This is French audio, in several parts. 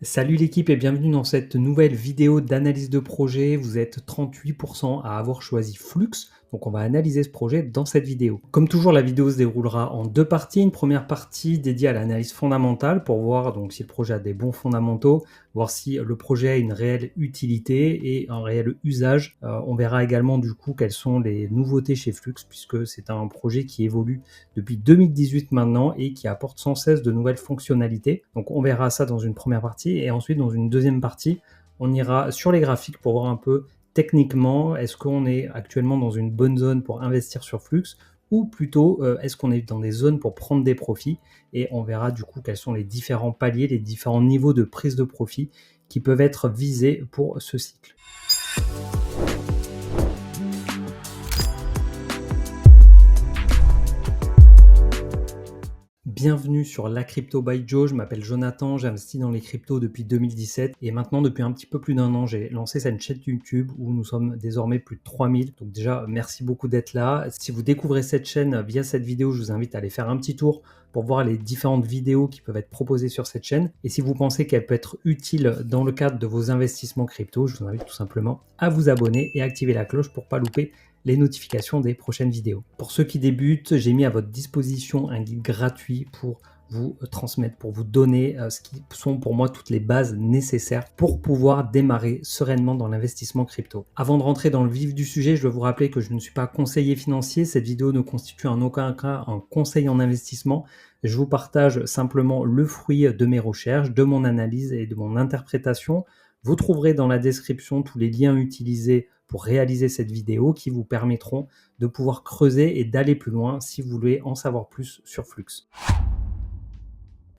Salut l'équipe et bienvenue dans cette nouvelle vidéo d'analyse de projet. Vous êtes 38% à avoir choisi Flux, donc on va analyser ce projet dans cette vidéo. Comme toujours, la vidéo se déroulera en deux parties. Une première partie dédiée à l'analyse fondamentale pour voir donc si le projet a des bons fondamentaux, voir si le projet a une réelle utilité et un réel usage. On verra également du coup quelles sont les nouveautés chez Flux puisque c'est un projet qui évolue depuis 2018 maintenant et qui apporte sans cesse de nouvelles fonctionnalités. Donc on verra ça dans une première partie et ensuite dans une deuxième partie, on ira sur les graphiques pour voir un peu techniquement, est-ce qu'on est actuellement dans une bonne zone pour investir sur Flux ou plutôt est-ce qu'on est dans des zones pour prendre des profits, et on verra du coup quels sont les différents paliers, les différents niveaux de prise de profit qui peuvent être visés pour ce cycle. Bienvenue sur La Crypto by Joe, je m'appelle Jonathan, j'investis dans les cryptos depuis 2017 et maintenant depuis un petit peu plus d'un an, j'ai lancé cette chaîne YouTube où nous sommes désormais plus de 3000. Donc déjà, merci beaucoup d'être là. Si vous découvrez cette chaîne via cette vidéo, je vous invite à aller faire un petit tour pour voir les différentes vidéos qui peuvent être proposées sur cette chaîne. Et si vous pensez qu'elle peut être utile dans le cadre de vos investissements crypto, je vous invite tout simplement à vous abonner et activer la cloche pour ne pas louper les notifications des prochaines vidéos. Pour ceux qui débutent, j'ai mis à votre disposition un guide gratuit pour vous transmettre, pour vous donner ce qui sont pour moi toutes les bases nécessaires pour pouvoir démarrer sereinement dans l'investissement crypto. Avant de rentrer dans le vif du sujet, je dois vous rappeler que je ne suis pas conseiller financier. Cette vidéo ne constitue en aucun cas un conseil en investissement. Je vous partage simplement le fruit de mes recherches, de mon analyse et de mon interprétation. Vous trouverez dans la description tous les liens utilisés pour réaliser cette vidéo qui vous permettront de pouvoir creuser et d'aller plus loin si vous voulez en savoir plus sur Flux.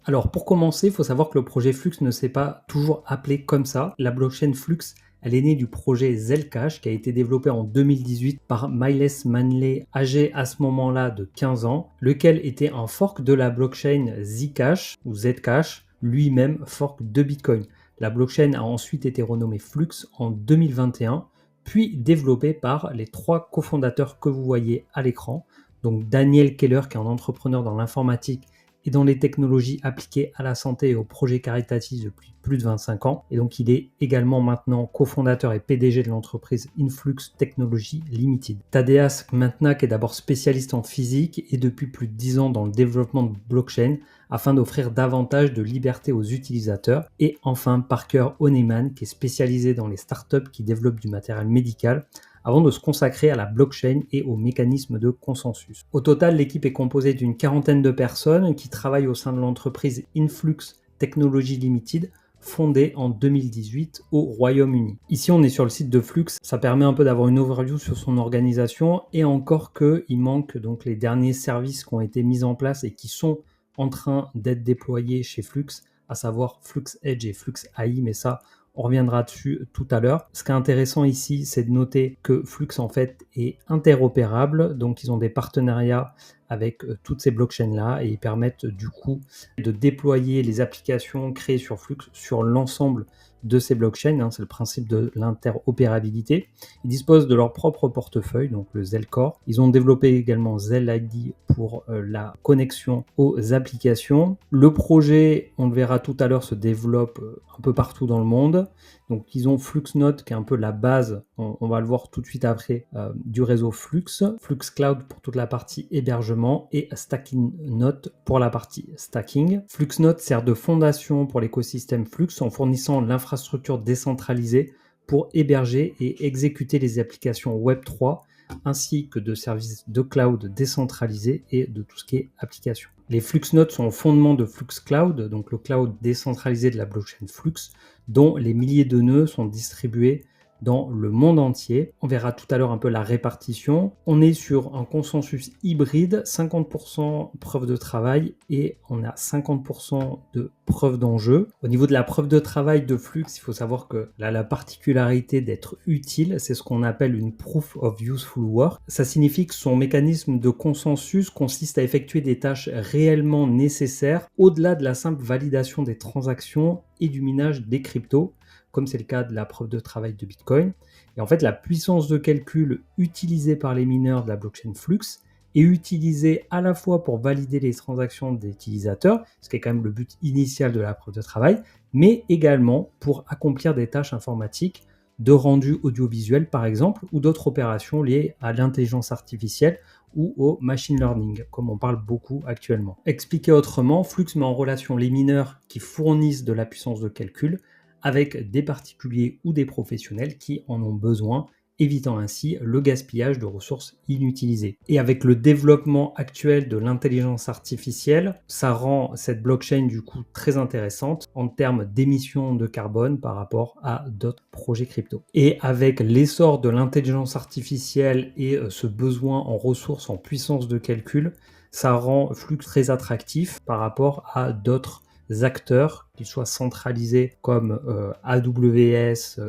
Alors pour commencer, il faut savoir que le projet Flux ne s'est pas toujours appelé comme ça. La blockchain Flux, elle est née du projet Zcash qui a été développé en 2018 par Miles Manley, âgé à ce moment-là de 15 ans, lequel était un fork de la blockchain Zcash ou Zcash, lui-même fork de Bitcoin. La blockchain a ensuite été renommée Flux en 2021, puis développée par les trois cofondateurs que vous voyez à l'écran. Donc Daniel Keller, qui est un entrepreneur dans l'informatique et dans les technologies appliquées à la santé et aux projets caritatifs depuis plus de 25 ans. Et donc, il est également maintenant cofondateur et PDG de l'entreprise Influx Technology Limited. Thaddeus Mentnak est d'abord spécialiste en physique et depuis plus de 10 ans dans le développement de blockchain afin d'offrir davantage de liberté aux utilisateurs. Et enfin, Parker Honeyman qui est spécialisé dans les startups qui développent du matériel médical avant de se consacrer à la blockchain et aux mécanismes de consensus. Au total, l'équipe est composée d'une quarantaine de personnes qui travaillent au sein de l'entreprise Influx Technology Limited, fondée en 2018 au Royaume-Uni. Ici, on est sur le site de Flux, ça permet un peu d'avoir une overview sur son organisation, et encore qu'il manque donc les derniers services qui ont été mis en place et qui sont en train d'être déployés chez Flux, à savoir Flux Edge et Flux AI, mais ça, on reviendra dessus tout à l'heure. Ce qui est intéressant ici, c'est de noter que Flux en fait est interopérable, donc ils ont des partenariats avec toutes ces blockchains-là et ils permettent du coup de déployer les applications créées sur Flux sur l'ensemble de ces blockchains. C'est le principe de l'interopérabilité. Ils disposent de leur propre portefeuille, donc le Zelcore. Ils ont développé également ZelID pour la connexion aux applications. Le projet, on le verra tout à l'heure, se développe un peu partout dans le monde. Donc ils ont FluxNode qui est un peu la base, on va le voir tout de suite après, du réseau Flux. Flux Cloud pour toute la partie hébergement et StackingNode pour la partie stacking. FluxNode sert de fondation pour l'écosystème Flux en fournissant l'infrastructure décentralisée pour héberger et exécuter les applications Web3 ainsi que de services de cloud décentralisés et de tout ce qui est application. Les FluxNodes sont au fondement de Flux Cloud, donc le cloud décentralisé de la blockchain Flux, dont les milliers de nœuds sont distribués dans le monde entier. On verra tout à l'heure un peu la répartition. On est sur un consensus hybride, 50% preuve de travail et on a 50% de preuve d'enjeu. Au niveau de la preuve de travail de Flux, il faut savoir que là, la particularité d'être utile, c'est ce qu'on appelle une Proof of Useful Work. Ça signifie que son mécanisme de consensus consiste à effectuer des tâches réellement nécessaires au-delà de la simple validation des transactions et du minage des cryptos, comme c'est le cas de la preuve de travail de Bitcoin. Et en fait, la puissance de calcul utilisée par les mineurs de la blockchain Flux est utilisé à la fois pour valider les transactions des utilisateurs, ce qui est quand même le but initial de la preuve de travail, mais également pour accomplir des tâches informatiques de rendu audiovisuel par exemple, ou d'autres opérations liées à l'intelligence artificielle ou au machine learning, comme on parle beaucoup actuellement. Expliqué autrement, Flux met en relation les mineurs qui fournissent de la puissance de calcul avec des particuliers ou des professionnels qui en ont besoin, évitant ainsi le gaspillage de ressources inutilisées. Et avec le développement actuel de l'intelligence artificielle, ça rend cette blockchain du coup très intéressante en termes d'émissions de carbone par rapport à d'autres projets crypto. Et avec l'essor de l'intelligence artificielle et ce besoin en ressources, en puissance de calcul, ça rend Flux très attractif par rapport à d'autres acteurs, qu'ils soient centralisés comme AWS,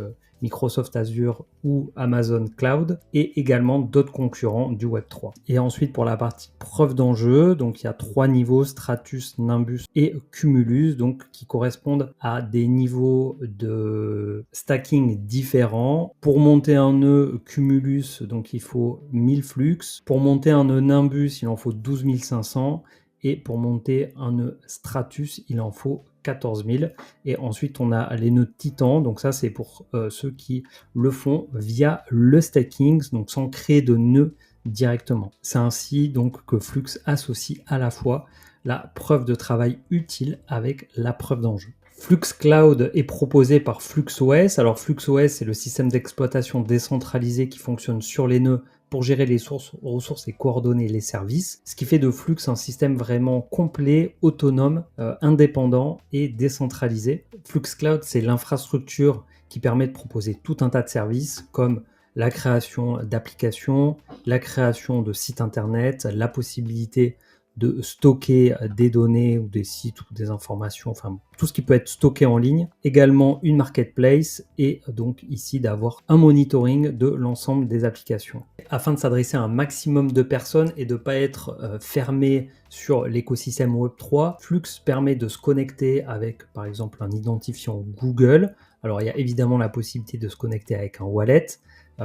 Microsoft Azure ou Amazon Cloud, et également d'autres concurrents du Web3. Et ensuite pour la partie preuve d'enjeu, donc il y a 3 niveaux, Stratus, Nimbus et Cumulus, donc qui correspondent à des niveaux de stacking différents. Pour monter un nœud Cumulus, donc il faut 1000 flux. Pour monter un nœud Nimbus, il en faut 12 500. Et pour monter un nœud Stratus, il en faut 14 000. Et ensuite, on a les nœuds Titan. Donc ça, c'est pour ceux qui le font via le stacking, donc sans créer de nœud directement. C'est ainsi donc que Flux associe à la fois la preuve de travail utile avec la preuve d'enjeu. Flux Cloud est proposé par FluxOS. Alors FluxOS, c'est le système d'exploitation décentralisé qui fonctionne sur les nœuds pour gérer les ressources et coordonner les services, ce qui fait de Flux un système vraiment complet, autonome, indépendant et décentralisé. Flux Cloud, c'est l'infrastructure qui permet de proposer tout un tas de services comme la création d'applications, la création de sites internet, la possibilité de stocker des données ou des sites ou des informations, enfin tout ce qui peut être stocké en ligne. Également une marketplace et donc ici d'avoir un monitoring de l'ensemble des applications. Afin de s'adresser à un maximum de personnes et de ne pas être fermé sur l'écosystème Web3, Flux permet de se connecter avec par exemple un identifiant Google. Alors il y a évidemment la possibilité de se connecter avec un wallet,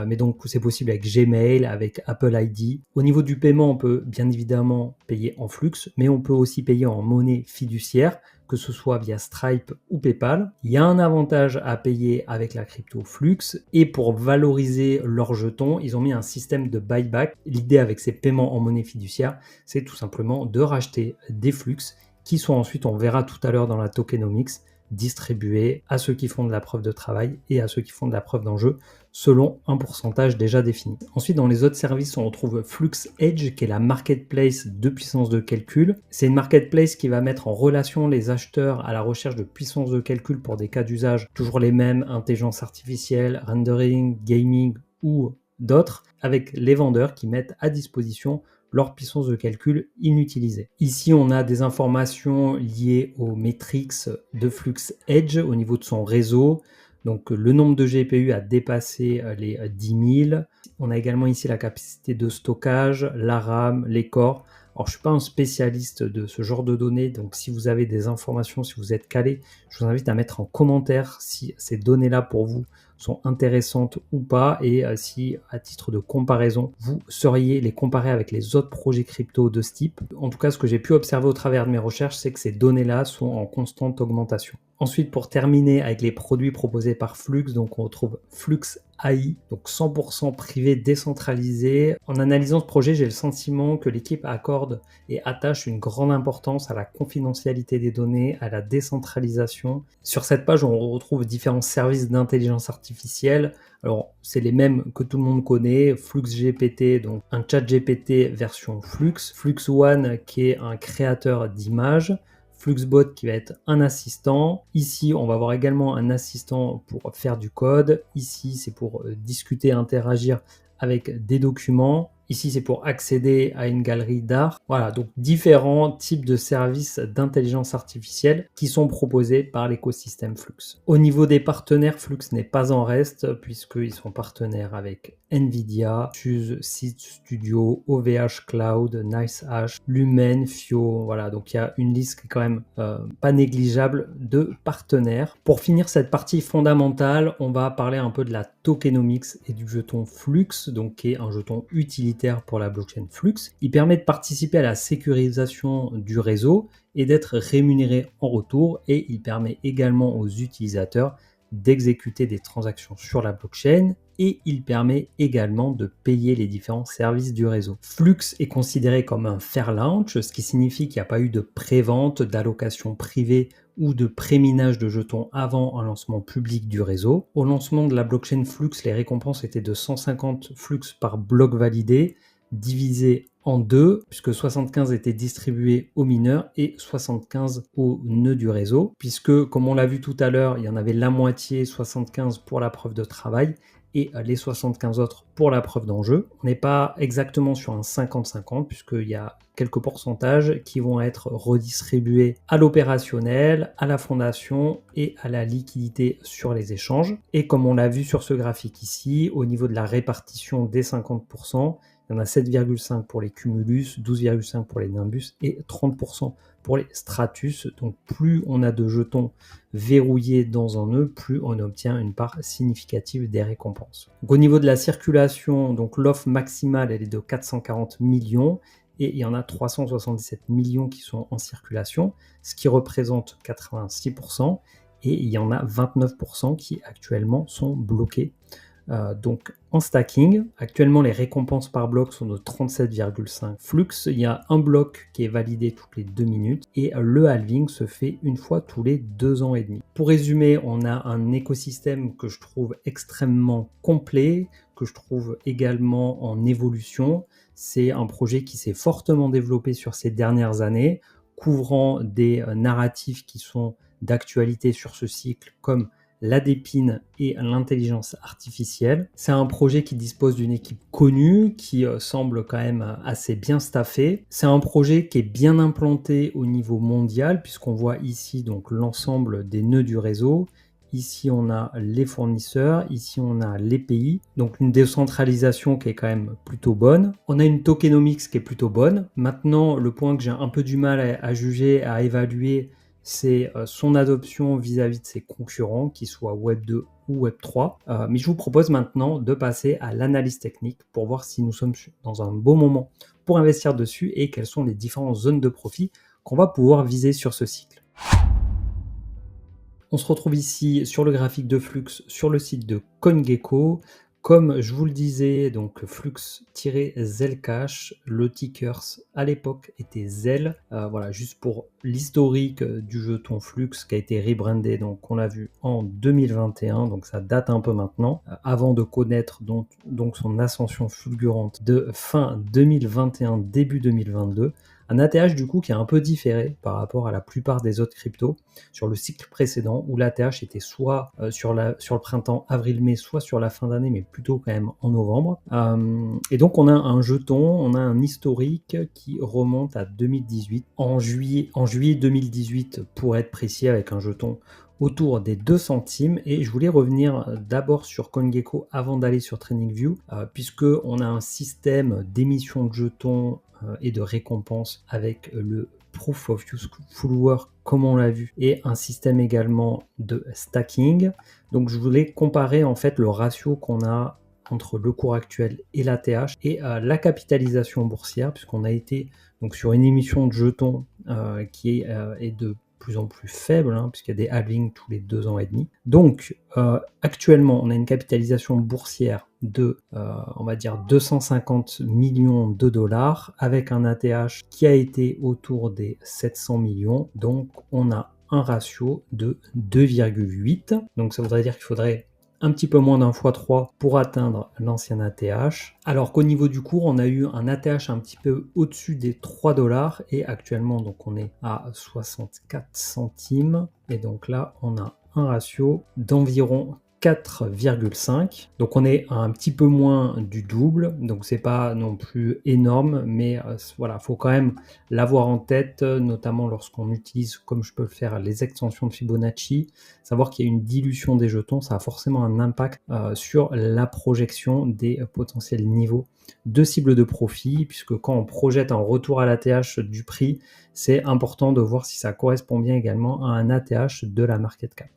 mais donc c'est possible avec Gmail, avec Apple ID. Au niveau du paiement, on peut bien évidemment payer en Flux, mais on peut aussi payer en monnaie fiduciaire, que ce soit via Stripe ou PayPal. Il y a un avantage à payer avec la crypto Flux, et pour valoriser leurs jetons, ils ont mis un système de buyback. L'idée avec ces paiements en monnaie fiduciaire, c'est tout simplement de racheter des Flux qui sont ensuite, on verra tout à l'heure dans la tokenomics, distribués à ceux qui font de la preuve de travail et à ceux qui font de la preuve d'enjeu selon un pourcentage déjà défini. Ensuite, dans les autres services, on retrouve Flux Edge, qui est la marketplace de puissance de calcul. C'est une marketplace qui va mettre en relation les acheteurs à la recherche de puissance de calcul pour des cas d'usage toujours les mêmes, intelligence artificielle, rendering, gaming ou d'autres, avec les vendeurs qui mettent à disposition leur puissance de calcul inutilisée. Ici, on a des informations liées aux métriques de Flux Edge au niveau de son réseau. Donc, le nombre de GPU a dépassé les 10 000. On a également ici la capacité de stockage, la RAM, les corps. Alors, je ne suis pas un spécialiste de ce genre de données, donc si vous avez des informations, si vous êtes calé, je vous invite à mettre en commentaire si ces données-là pour vous sont intéressantes ou pas, et si à titre de comparaison, vous sauriez les comparer avec les autres projets crypto de ce type. En tout cas, ce que j'ai pu observer au travers de mes recherches, c'est que ces données-là sont en constante augmentation. Ensuite, pour terminer avec les produits proposés par Flux, donc on retrouve Flux AI, donc 100% privé décentralisé. En analysant ce projet, j'ai le sentiment que l'équipe accorde et attache une grande importance à la confidentialité des données, à la décentralisation. Sur cette page, on retrouve différents services d'intelligence artificielle. Alors, c'est les mêmes que tout le monde connaît, FluxGPT, donc un chat GPT version Flux, Flux One qui est un créateur d'images, Fluxbot qui va être un assistant. Ici, on va avoir également un assistant pour faire du code. Ici, c'est pour discuter, interagir avec des documents. Ici, c'est pour accéder à une galerie d'art. Voilà, donc différents types de services d'intelligence artificielle qui sont proposés par l'écosystème Flux. Au niveau des partenaires, Flux n'est pas en reste puisqu'ils sont partenaires avec Nvidia, Suze, Seed Studio, OVH Cloud, NiceHash, Lumen, Fio. Voilà, donc il y a une liste qui est quand même pas négligeable de partenaires. Pour finir cette partie fondamentale, on va parler un peu de la tokenomics et du jeton Flux, donc qui est un jeton utilitaire utilitaire pour la blockchain Flux. Il permet de participer à la sécurisation du réseau et d'être rémunéré en retour, et il permet également aux utilisateurs d'exécuter des transactions sur la blockchain, et il permet également de payer les différents services du réseau. Flux est considéré comme un fair launch, ce qui signifie qu'il n'y a pas eu de prévente, d'allocation privée ou de préminage de jetons avant un lancement public du réseau. Au lancement de la blockchain Flux, les récompenses étaient de 150 Flux par bloc validé, divisé en deux, puisque 75 étaient distribués aux mineurs et 75 aux nœuds du réseau, puisque, comme on l'a vu tout à l'heure, il y en avait la moitié, 75 pour la preuve de travail, et les 75 autres pour la preuve d'enjeu. On n'est pas exactement sur un 50-50, puisqu'il y a quelques pourcentages qui vont être redistribués à l'opérationnel, à la fondation et à la liquidité sur les échanges. Et comme on l'a vu sur ce graphique ici, au niveau de la répartition des 50%, il y en a 7,5 pour les Cumulus, 12,5 pour les Nimbus et 30% pour les Stratus. Donc plus on a de jetons verrouillés dans un nœud, plus on obtient une part significative des récompenses. Donc, au niveau de la circulation, donc l'offre maximale elle est de 440 millions et il y en a 377 millions qui sont en circulation, ce qui représente 86%, et il y en a 29% qui actuellement sont bloqués. Donc en stacking, actuellement les récompenses par bloc sont de 37,5 flux. Il y a un bloc qui est validé toutes les 2 minutes et le halving se fait une fois tous les 2 ans et demi. Pour résumer, on a un écosystème que je trouve extrêmement complet, que je trouve également en évolution. C'est un projet qui s'est fortement développé sur ces dernières années, couvrant des narratifs qui sont d'actualité sur ce cycle comme la dépine et l'intelligence artificielle. C'est un projet qui dispose d'une équipe connue, qui semble quand même assez bien staffée. C'est un projet qui est bien implanté au niveau mondial, puisqu'on voit ici donc l'ensemble des nœuds du réseau. Ici, on a les fournisseurs, ici, on a les pays. Donc, une décentralisation qui est quand même plutôt bonne. On a une tokenomics qui est plutôt bonne. Maintenant, le point que j'ai un peu du mal à juger, à évaluer, c'est son adoption vis-à-vis de ses concurrents, qu'ils soient Web 2 ou Web 3. Mais je vous propose maintenant de passer à l'analyse technique pour voir si nous sommes dans un bon moment pour investir dessus et quelles sont les différentes zones de profit qu'on va pouvoir viser sur ce cycle. On se retrouve ici sur le graphique de Flux sur le site de CoinGecko. Comme je vous le disais, donc Flux-Zcash, le tickers à l'époque était Zel. Voilà, juste pour l'historique du jeton Flux qui a été rebrandé, donc on l'a vu en 2021, donc ça date un peu maintenant, avant de connaître donc son ascension fulgurante de fin 2021, début 2022. Un ATH du coup qui a un peu différé par rapport à la plupart des autres cryptos sur le cycle précédent où l'ATH était soit sur le printemps avril-mai, soit sur la fin d'année, mais plutôt quand même en novembre. Et donc on a un jeton, on a un historique qui remonte à 2018. En juillet 2018 pour être précis, avec un jeton autour des 2 centimes, et je voulais revenir d'abord sur CoinGecko avant d'aller sur TradingView, puisque on a un système d'émission de jetons et de récompenses avec le Proof of Useful Work comme on l'a vu, et un système également de stacking. Donc je voulais comparer en fait le ratio qu'on a entre le cours actuel et l'ATH et la capitalisation boursière, puisqu'on a été donc sur une émission de jetons qui est de plus en plus faible, puisqu'il y a des halvings tous les 2 ans et demi. Donc actuellement on a une capitalisation boursière de on va dire 250 millions de dollars avec un ATH qui a été autour des 700 millions. Donc on a un ratio de 2,8. Donc ça voudrait dire qu'il faudrait un petit peu moins d'un x3 pour atteindre l'ancien ATH. Alors qu'au niveau du cours, on a eu un ATH un petit peu au-dessus des 3 dollars et actuellement donc on est à 64 centimes. Et donc là, on a un ratio d'environ 4,5. Donc on est un petit peu moins du double, donc c'est pas non plus énorme, mais voilà, faut quand même l'avoir en tête, notamment lorsqu'on utilise, comme je peux le faire, les extensions de Fibonacci. Savoir qu'il y a une dilution des jetons, ça a forcément un impact sur la projection des potentiels niveaux de cible de profit, puisque quand on projette un retour à l'ATH du prix, c'est important de voir si ça correspond bien également à un ATH de la market cap.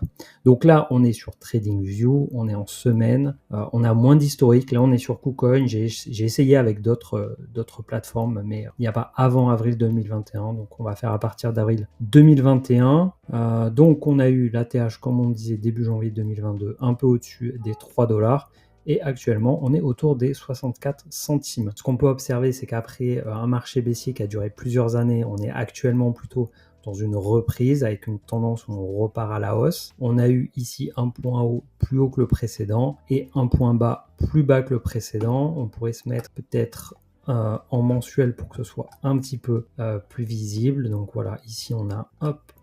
Donc là, on est sur TradingView, on est en semaine, on a moins d'historique. Là, on est sur KuCoin. J'ai essayé avec d'autres plateformes, mais il n'y a pas avant avril 2021. Donc, on va faire à partir d'avril 2021. Donc, on a eu l'ATH, comme on disait, début janvier 2022, un peu au-dessus des 3 $. Et actuellement, on est autour des 64 centimes. Ce qu'on peut observer, c'est qu'après un marché baissier qui a duré plusieurs années, on est actuellement plutôt dans une reprise avec une tendance où on repart à la hausse. On a eu ici un point haut plus haut que le précédent et un point bas plus bas que le précédent. On pourrait se mettre peut-être en mensuel pour que ce soit un petit peu plus visible. Donc voilà, ici on a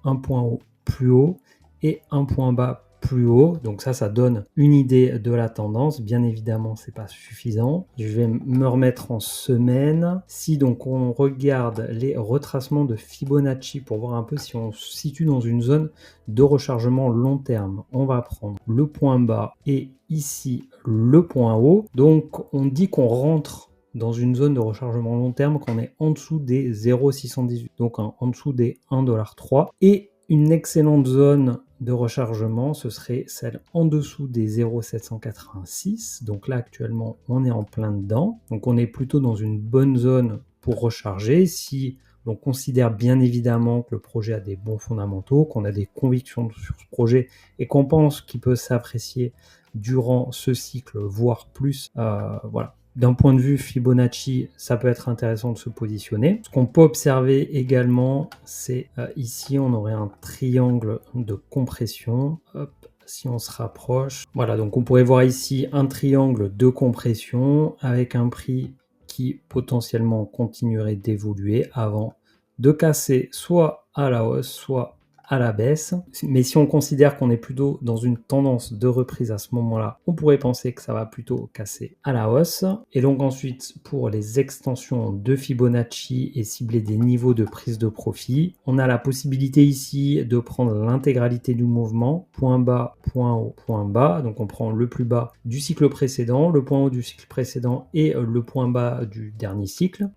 un point haut plus haut et un point bas plus haut. Donc ça donne une idée de la tendance. Bien évidemment, c'est pas suffisant. Je vais me remettre en semaine. Si donc on regarde les retracements de Fibonacci pour voir un peu si on se situe dans une zone de rechargement long terme, on va prendre le point bas et ici le point haut. Donc on dit qu'on rentre dans une zone de rechargement long terme quand on est en dessous des 0,618, donc en dessous des 1,3 $. Et une excellente zone de rechargement, ce serait celle en dessous des 0,786. Donc là, actuellement, on est en plein dedans. Donc on est plutôt dans une bonne zone pour recharger. Si on considère bien évidemment que le projet a des bons fondamentaux, qu'on a des convictions sur ce projet et qu'on pense qu'il peut s'apprécier durant ce cycle, voire plus, voilà. D'un point de vue Fibonacci, ça peut être intéressant de se positionner. Ce qu'on peut observer également, c'est ici, on aurait un triangle de compression. Hop, si on se rapproche. Voilà, donc on pourrait voir ici un triangle de compression avec un prix qui potentiellement continuerait d'évoluer avant de casser soit à la hausse, soit à la baisse. Mais si on considère qu'on est plutôt dans une tendance de reprise à ce moment-là, on pourrait penser que ça va plutôt casser à la hausse. Et donc ensuite, pour les extensions de Fibonacci et cibler des niveaux de prise de profit, on a la possibilité ici de prendre l'intégralité du mouvement, point bas, point haut, point bas. Donc on prend le plus bas du cycle précédent, le point haut du cycle précédent et le point bas du dernier cycle.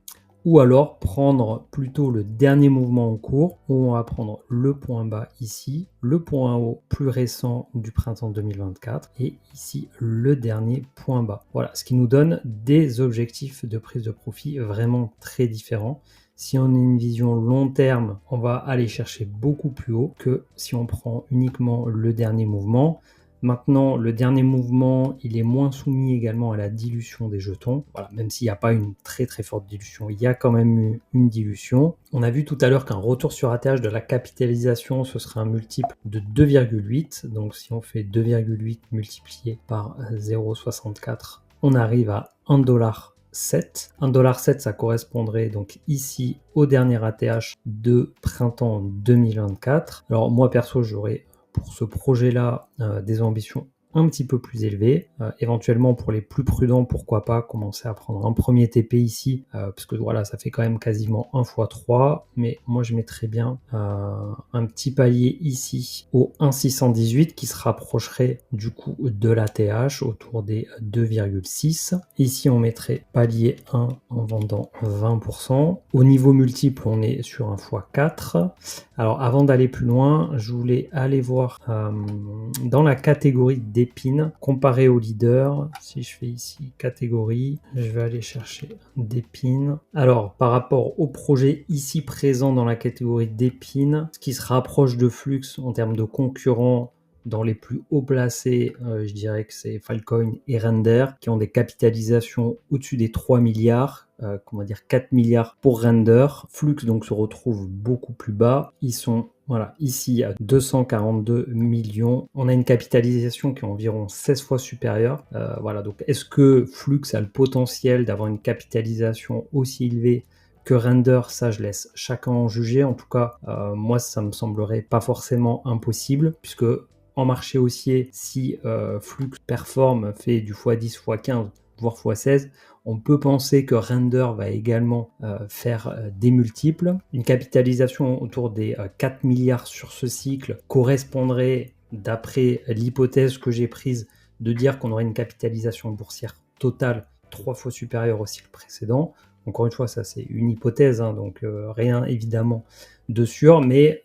Ou alors prendre plutôt le dernier mouvement en cours, où on va prendre le point bas ici, le point haut plus récent du printemps 2024 et ici le dernier point bas. Voilà, ce qui nous donne des objectifs de prise de profit vraiment très différents. Si on a une vision long terme, on va aller chercher beaucoup plus haut que si on prend uniquement le dernier mouvement. Maintenant, le dernier mouvement, il est moins soumis également à la dilution des jetons. Voilà, même s'il n'y a pas une très très forte dilution, il y a quand même eu une dilution. On a vu tout à l'heure qu'un retour sur ATH de la capitalisation, ce serait un multiple de 2,8. Donc si on fait 2,8 multiplié par 0,64, on arrive à 1,7 $. 1,7 $, ça correspondrait donc ici au dernier ATH de printemps 2024. Alors moi perso, j'aurais pour ce projet-là des ambitions un petit peu plus élevées. Éventuellement, pour les plus prudents, pourquoi pas commencer à prendre un premier TP ici, parce que voilà, ça fait quand même quasiment 1 x 3, mais moi je mettrais bien un petit palier ici au 1,618 qui se rapprocherait du coup de l'ATH autour des 2,6. Ici, on mettrait palier 1 en vendant 20%. Au niveau multiple, on est sur un x4. Alors avant d'aller plus loin, je voulais aller voir dans la catégorie d'épines comparé au leader. Si je fais ici catégorie, je vais aller chercher d'épines. Alors par rapport au projet ici présent dans la catégorie d'épines, ce qui se rapproche de Flux en termes de concurrents, dans les plus haut placés, je dirais que c'est Filecoin et Render qui ont des capitalisations au-dessus des 3 milliards. Comment dire, 4 milliards pour Render. Flux donc se retrouve beaucoup plus bas. Ils sont voilà, ici à 242 millions. On a une capitalisation qui est environ 16 fois supérieure. Voilà, donc est-ce que Flux a le potentiel d'avoir une capitalisation aussi élevée que Render? Ça, je laisse chacun en juger. En tout cas, moi, ça me semblerait pas forcément impossible, puisque en marché haussier, si Flux performe, fait du x10, x15, voire x16, on peut penser que Render va également faire des multiples. Une capitalisation autour des 4 milliards sur ce cycle correspondrait, d'après l'hypothèse que j'ai prise, de dire qu'on aurait une capitalisation boursière totale 3 fois supérieure au cycle précédent. Encore une fois, ça c'est une hypothèse, hein, donc rien évidemment de sûr, mais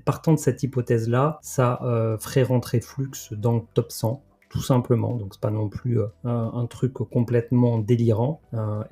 partant de cette hypothèse-là, ça ferait rentrer Flux dans le top 100, tout simplement. Donc c'est pas non plus un truc complètement délirant.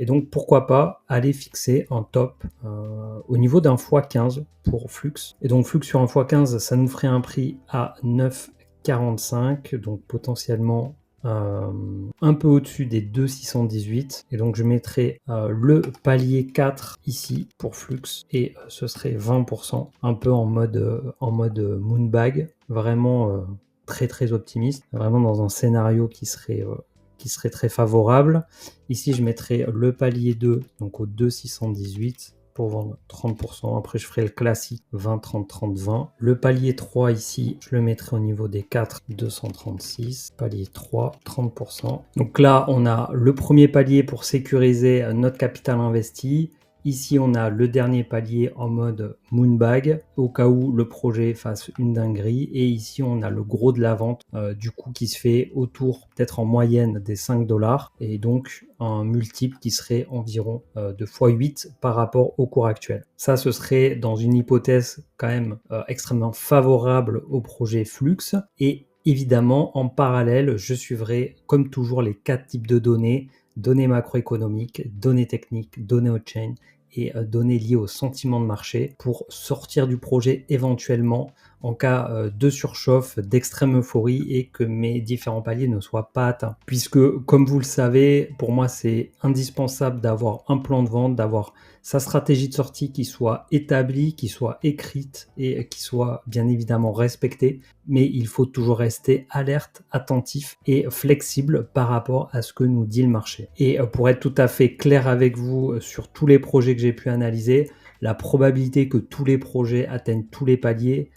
Et donc pourquoi pas aller fixer un top au niveau d'un x15 pour Flux. Et donc Flux sur un x15, ça nous ferait un prix à 9,45, donc potentiellement un peu au-dessus des 2,618, et donc je mettrai le palier 4 ici pour Flux, et ce serait 20%, un peu en mode Moonbag, vraiment très optimiste, vraiment dans un scénario qui serait très favorable. Ici je mettrai le palier 2, donc au 2,618, pour vendre 30%. Après, je ferai le classique 20, 30, 30, 20. Le palier 3 ici, je le mettrai au niveau des 4, 236. Palier 3, 30%. Donc là, on a le premier palier pour sécuriser notre capital investi. Ici, on a le dernier palier en mode Moonbag, au cas où le projet fasse une dinguerie. Et ici, on a le gros de la vente, du coup, qui se fait autour, peut-être en moyenne, des 5 $. Et donc, un multiple qui serait environ de x8 par rapport au cours actuel. Ça, ce serait dans une hypothèse quand même extrêmement favorable au projet Flux. Et évidemment, en parallèle, je suivrai, comme toujours, les 4 types de données: données macroéconomiques, données techniques, données on-chain et données liées au sentiment de marché, pour sortir du projet éventuellement en cas de surchauffe, d'extrême euphorie, et que mes différents paliers ne soient pas atteints. Puisque, comme vous le savez, pour moi c'est indispensable d'avoir un plan de vente, d'avoir sa stratégie de sortie qui soit établie, qui soit écrite et qui soit bien évidemment respectée, mais il faut toujours rester alerte, attentif et flexible par rapport à ce que nous dit le marché. Et pour être tout à fait clair avec vous sur tous les projets que j'ai pu analyser, la probabilité que tous les projets atteignent tous les paliers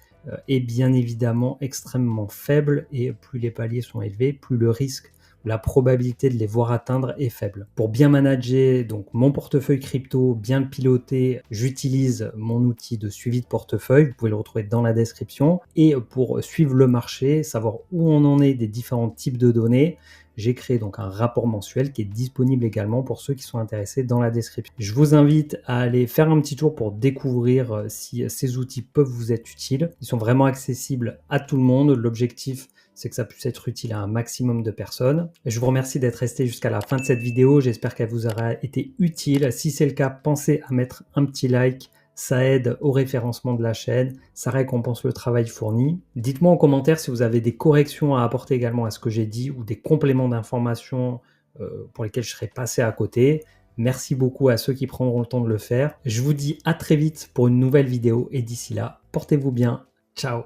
est bien évidemment extrêmement faible, et plus les paliers sont élevés, plus le risque, la probabilité de les voir atteindre est faible. Pour bien manager donc mon portefeuille crypto, bien le piloter, j'utilise mon outil de suivi de portefeuille, vous pouvez le retrouver dans la description. Et pour suivre le marché, savoir où on en est des différents types de données, j'ai créé donc un rapport mensuel qui est disponible également pour ceux qui sont intéressés dans la description. Je vous invite à aller faire un petit tour pour découvrir si ces outils peuvent vous être utiles. Ils sont vraiment accessibles à tout le monde. L'objectif, c'est que ça puisse être utile à un maximum de personnes. Je vous remercie d'être resté jusqu'à la fin de cette vidéo. J'espère qu'elle vous aura été utile. Si c'est le cas, pensez à mettre un petit like. Ça aide au référencement de la chaîne, ça récompense le travail fourni. Dites-moi en commentaire si vous avez des corrections à apporter également à ce que j'ai dit, ou des compléments d'informations pour lesquels je serais passé à côté. Merci beaucoup à ceux qui prendront le temps de le faire. Je vous dis à très vite pour une nouvelle vidéo, et d'ici là, portez-vous bien. Ciao!